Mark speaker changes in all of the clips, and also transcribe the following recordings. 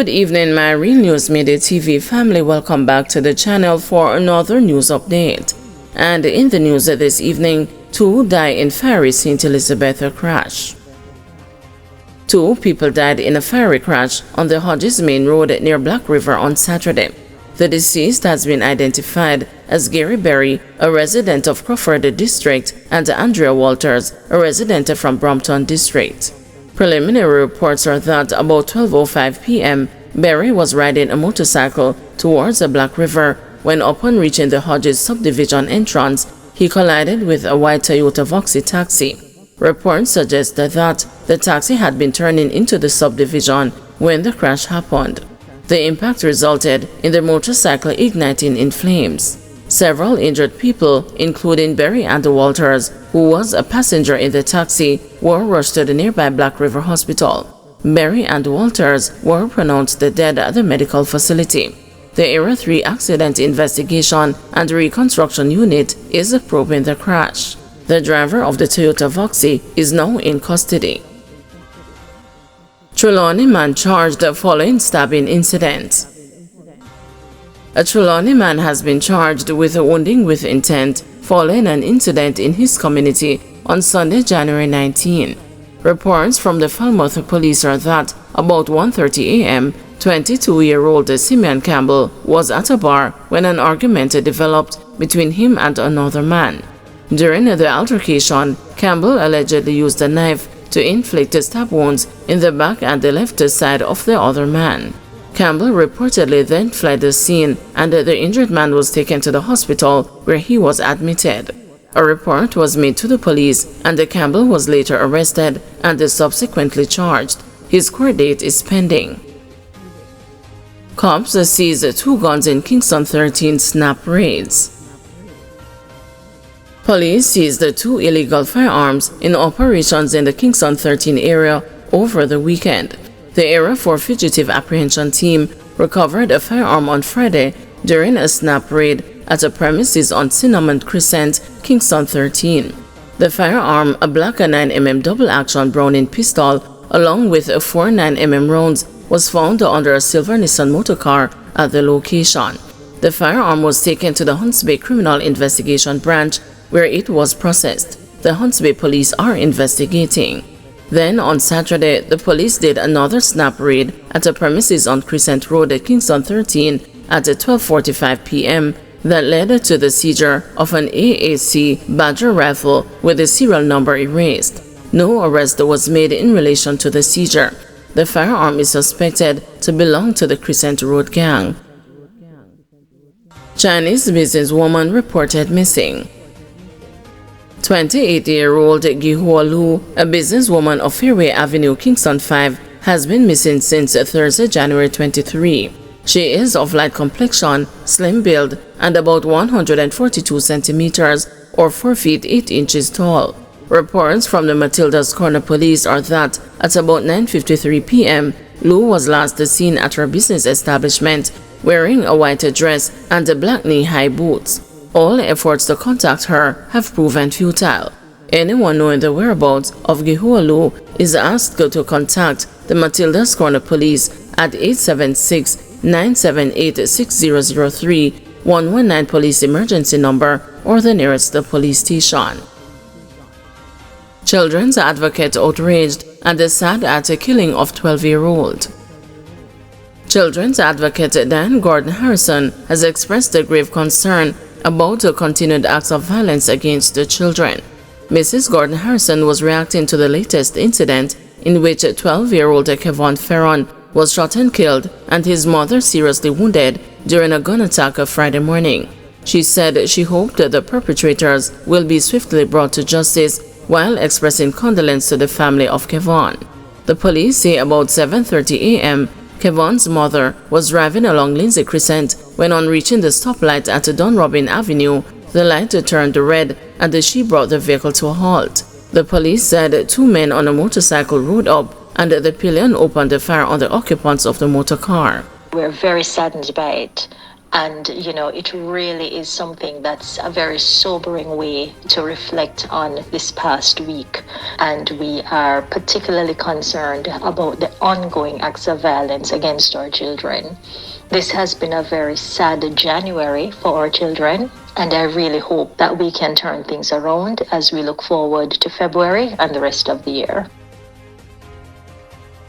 Speaker 1: Good evening, my Real News Midday TV family. Welcome back to the channel for another news update. And in the news this evening, 2 die in ferry St. Elizabeth crash. 2 people died in a ferry crash on the Hodges Main Road near Black River on Saturday. The deceased has been identified as Gary Berry, a resident of Crawford District, and Andrea Walters, a resident from Brompton District. Preliminary reports are that about 12:05 p.m., Berry was riding a motorcycle towards the Black River when, upon reaching the Hodges subdivision entrance, he collided with a white Toyota Voxy taxi. Reports suggest that the taxi had been turning into the subdivision when the crash happened. The impact resulted in the motorcycle igniting in flames. Several injured people, including Berry and Walters, who was a passenger in the taxi, were rushed to the nearby Black River Hospital. Berry and Walters were pronounced dead at the medical facility. The Area 3 Accident Investigation and Reconstruction Unit is probing the crash. The driver of the Toyota Voxy is now in custody. Trelawny man charged following stabbing incident. A Trelawny man has been charged with wounding with intent following an incident in his community on Sunday, January 19. Reports from the Falmouth police are that about 1:30 a.m., 22-year-old Simeon Campbell was at a bar when an argument developed between him and another man. During the altercation, Campbell allegedly used a knife to inflict stab wounds in the back and the left side of the other man. Campbell reportedly then fled the scene, and the injured man was taken to the hospital where he was admitted. A report was made to the police, and Campbell was later arrested and subsequently charged. His court date is pending. Cops seize 2 guns in Kingston 13 snap raids. Police seized 2 illegal firearms in operations in the Kingston 13 area over the weekend. The Area 4 Fugitive Apprehension Team recovered a firearm on Friday during a snap raid at a premises on Cinnamon Crescent, Kingston 13. The firearm, a black 9mm double-action Browning pistol, along with 4 9mm rounds, was found under a silver Nissan motorcar at the location. The firearm was taken to the Hunts Bay Criminal Investigation Branch, where it was processed. The Hunts Bay police are investigating. Then, on Saturday, the police did another snap raid at a premises on Crescent Road at Kingston 13 at 12:45 p.m. that led to the seizure of an AAC Badger rifle with the serial number erased. No arrest was made in relation to the seizure. The firearm is suspected to belong to the Crescent Road gang. Chinese businesswoman reported missing. 28-year-old Gihua Lu, a businesswoman of Fairway Avenue, Kingston 5, has been missing since Thursday, January 23. She is of light complexion, slim build, and about 142 centimeters or 4 feet 8 inches tall. Reports from the Matilda's Corner police are that at about 9:53 p.m., Lu was last seen at her business establishment wearing a white dress and black knee-high boots. All efforts to contact her have proven futile. Anyone knowing the whereabouts of Gihua Lu is asked to contact the Matilda's Corner police at 876-978-6003, 119 police emergency number, or the nearest police station. Children's advocate outraged at the sad at a killing of 12-year-old. Children's advocate Dan Gordon Harrison has expressed a grave concern about the continued acts of violence against the children. Mrs. Gordon Harrison was reacting to the latest incident in which 12-year-old Kevon Ferron was shot and killed and his mother seriously wounded during a gun attack Friday morning. She said she hoped that the perpetrators will be swiftly brought to justice while expressing condolence to the family of Kevon. The police say about 7:30 a.m., Kevon's mother was driving along Lindsay Crescent when, on reaching the stoplight at Dunrobin Avenue, the light turned red and she brought the vehicle to a halt. The police said 2 men on a motorcycle rode up and the pillion opened fire on the occupants of the motor car.
Speaker 2: We're very saddened by it. And, it really is something that's a very sobering way to reflect on this past week. And we are particularly concerned about the ongoing acts of violence against our children. This has been a very sad January for our children. And I really hope that we can turn things around as we look forward to February and the rest of the year.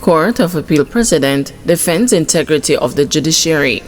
Speaker 1: Court of Appeal President defends integrity of the judiciary.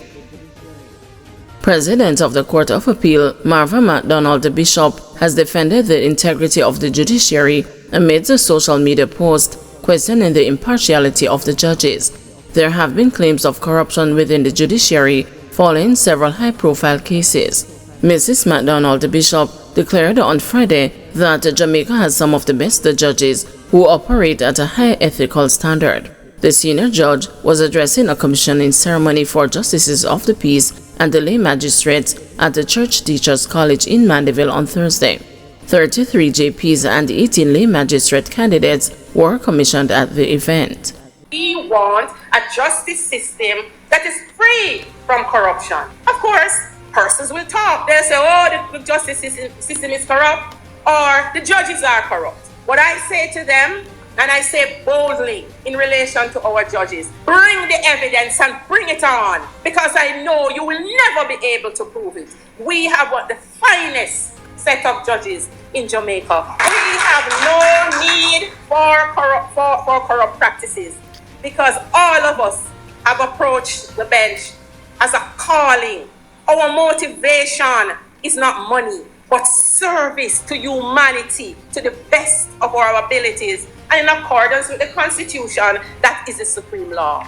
Speaker 1: President of the Court of Appeal, Marva McDonald Bishop, has defended the integrity of the judiciary amidst a social media post questioning the impartiality of the judges. There have been claims of corruption within the judiciary following several high-profile cases. Mrs. McDonald Bishop declared on Friday that Jamaica has some of the best judges who operate at a high ethical standard. The senior judge was addressing a commissioning ceremony for justices of the peace and the lay magistrates at the Church Teachers College in Mandeville on Thursday. 33 JPs and 18 lay magistrate candidates were commissioned at the event.
Speaker 3: We want a justice system that is free from corruption. Of course, persons will talk. They'll say, oh, the justice system is corrupt, or the judges are corrupt. What I say to them, and I say boldly in relation to our judges, bring the evidence and bring it on, because I know you will never be able to prove it. We have the finest set of judges in Jamaica. We have no need for corrupt practices, because all of us have approached the bench as a calling. Our motivation is not money, but service to humanity to the best of our abilities and in accordance with the Constitution that is the supreme law.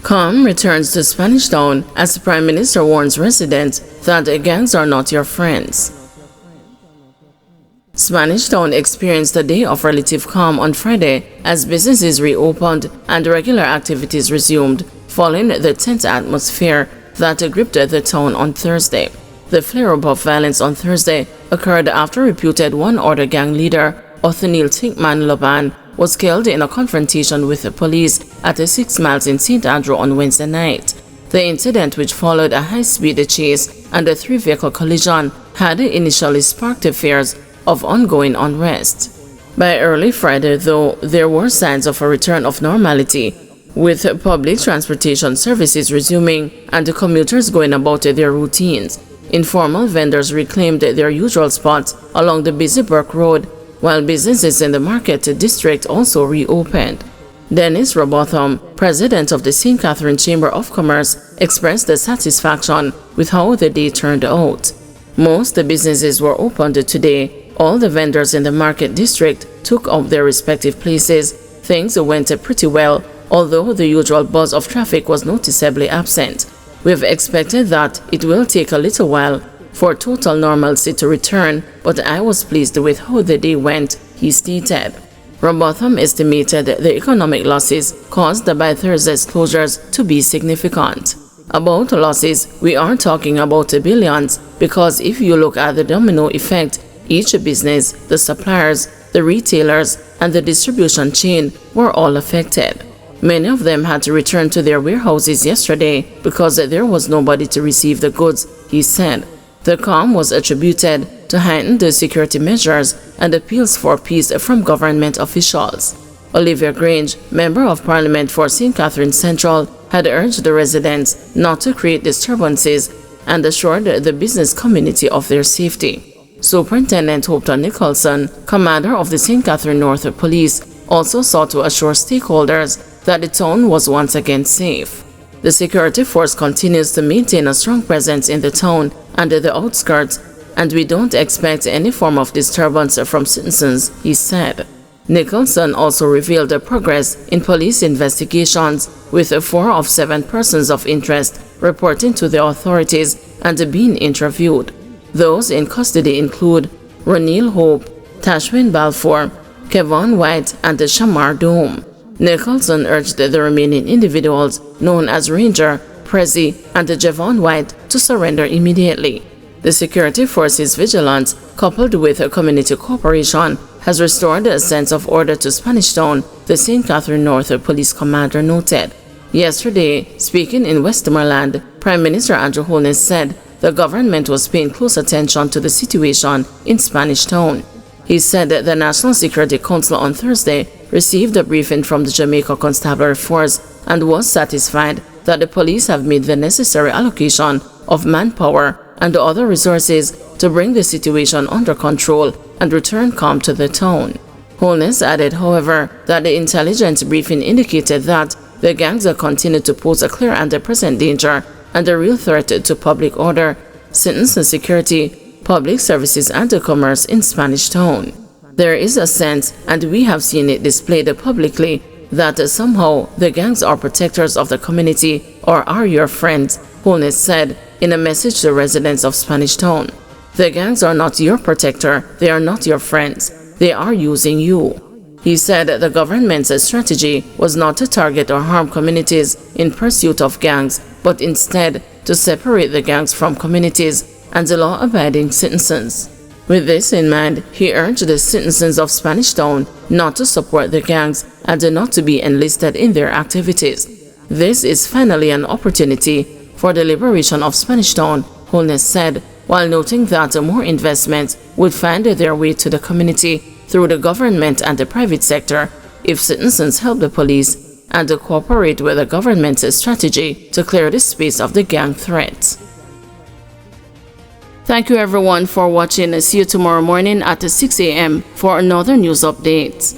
Speaker 1: Calm returns to Spanish Town as the Prime Minister warns residents that gangs are not your friends. Spanish Town experienced a day of relative calm on Friday as businesses reopened and regular activities resumed, following the tense atmosphere that gripped the town on Thursday. The flare-up of violence on Thursday occurred after reputed one-order gang leader Othniel Tinkman Loban was killed in a confrontation with the police at the 6 Miles in St. Andrew on Wednesday night. The incident, which followed a high-speed chase and a 3-vehicle collision, had initially sparked fears of ongoing unrest. By early Friday, though, there were signs of a return of normality, with public transportation services resuming and the commuters going about their routines. Informal vendors reclaimed their usual spots along the busy Burke Road, while businesses in the market district also reopened. Dennis Robotham, president of the St. Catherine Chamber of Commerce, expressed satisfaction with how the day turned out. Most businesses were opened today. All the vendors in the market district took up their respective places. Things went pretty well, although the usual buzz of traffic was noticeably absent. We've expected that it will take a little while for total normalcy to return, but I was pleased with how the day went, he stated. Robotham estimated the economic losses caused by Thursday's closures to be significant. About losses, we are talking about billions, because if you look at the domino effect, each business, the suppliers, the retailers, and the distribution chain were all affected. Many of them had to return to their warehouses yesterday because there was nobody to receive the goods, he said. The calm was attributed to heightened security measures and appeals for peace from government officials. Olivia Grange, Member of Parliament for St. Catherine Central, had urged the residents not to create disturbances and assured the business community of their safety. Superintendent Hopton Nicholson, commander of the St. Catherine North Police, also sought to assure stakeholders that the town was once again safe. The security force continues to maintain a strong presence in the town and the outskirts, and we don't expect any form of disturbance from citizens, he said. Nicholson also revealed the progress in police investigations, with 4 of 7 persons of interest reporting to the authorities and being interviewed. Those in custody include Ronil Hope, Tashwin Balfour, Kevon White, and Shamar Dome. Nicholson urged the remaining individuals, known as Ranger, Prezi, and Javon White, to surrender immediately. The security force's vigilance, coupled with community cooperation, has restored a sense of order to Spanish Town, the St. Catherine North Police Commander noted. Yesterday, speaking in Westmoreland, Prime Minister Andrew Holness said the government was paying close attention to the situation in Spanish Town. He said that the National Security Council on Thursday received a briefing from the Jamaica Constabulary Force and was satisfied that the police have made the necessary allocation of manpower and other resources to bring the situation under control and return calm to the town. Holness added, however, that the intelligence briefing indicated that the gangs continue to pose a clear and a present danger and a real threat to public order, citizen security, public services and commerce in Spanish Town. There is a sense, and we have seen it displayed publicly, that somehow the gangs are protectors of the community or are your friends, Holness said in a message to residents of Spanish Town. The gangs are not your protector, they are not your friends, they are using you. He said the government's strategy was not to target or harm communities in pursuit of gangs, but instead to separate the gangs from communities and the law-abiding citizens. With this in mind, he urged the citizens of Spanish Town not to support the gangs and not to be enlisted in their activities. This is finally an opportunity for the liberation of Spanish Town, Holness said, while noting that more investments would find their way to the community through the government and the private sector if citizens help the police and cooperate with the government's strategy to clear the space of the gang threat. Thank you everyone for watching. See you tomorrow morning at 6 a.m. for another news update.